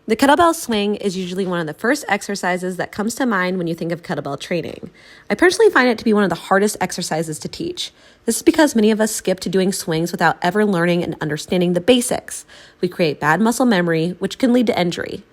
The kettlebell swing is usually one of the first exercises that comes to mind when you think of kettlebell training. I personally find it to be one of the hardest exercises to teach. This is because many of us skip to doing swings without ever learning and understanding the basics. We create bad muscle memory, which can lead to injury.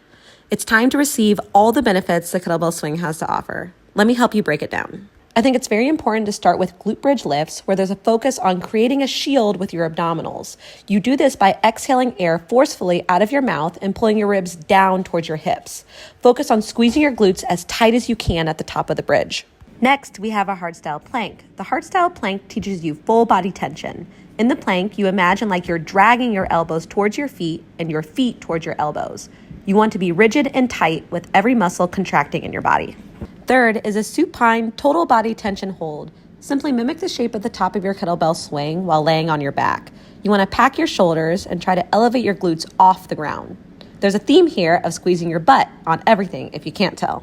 It's time to receive all the benefits the kettlebell swing has to offer. Let me help you break it down. I think it's very important to start with glute bridge lifts, where there's a focus on creating a shield with your abdominals. You do this by exhaling air forcefully out of your mouth and pulling your ribs down towards your hips. Focus on squeezing your glutes as tight as you can at the top of the bridge. Next, we have a hardstyle plank. The hardstyle plank teaches you full body tension. In the plank, you imagine like you're dragging your elbows towards your feet and your feet towards your elbows. You want to be rigid and tight with every muscle contracting in your body. Third is a supine total body tension hold. Simply mimic the shape of the top of your kettlebell swing while laying on your back. You want to pack your shoulders and try to elevate your glutes off the ground. There's a theme here of squeezing your butt on everything if you can't tell.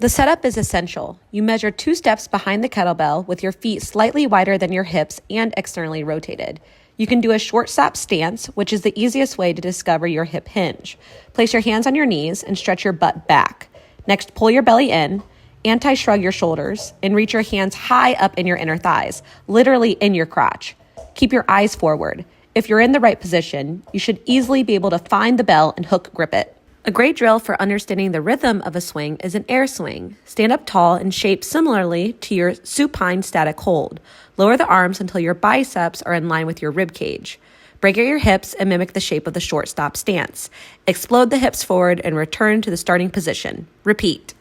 The setup is essential. You measure 2 steps behind the kettlebell with your feet slightly wider than your hips and externally rotated. You can do a short stop stance, which is the easiest way to discover your hip hinge. Place your hands on your knees and stretch your butt back. Next, pull your belly in. Anti-shrug your shoulders and reach your hands high up in your inner thighs, literally in your crotch. Keep your eyes forward. If you're in the right position, you should easily be able to find the bell and hook grip it. A great drill for understanding the rhythm of a swing is an air swing. Stand up tall and shape similarly to your supine static hold. Lower the arms until your biceps are in line with your rib cage. Break out your hips and mimic the shape of the short stop stance. Explode the hips forward and return to the starting position. Repeat.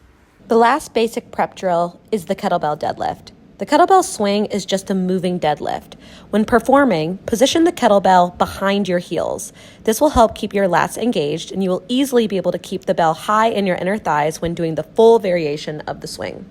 The last basic prep drill is the kettlebell deadlift. The kettlebell swing is just a moving deadlift. When performing, position the kettlebell behind your heels. This will help keep your lats engaged, and you will easily be able to keep the bell high in your inner thighs when doing the full variation of the swing.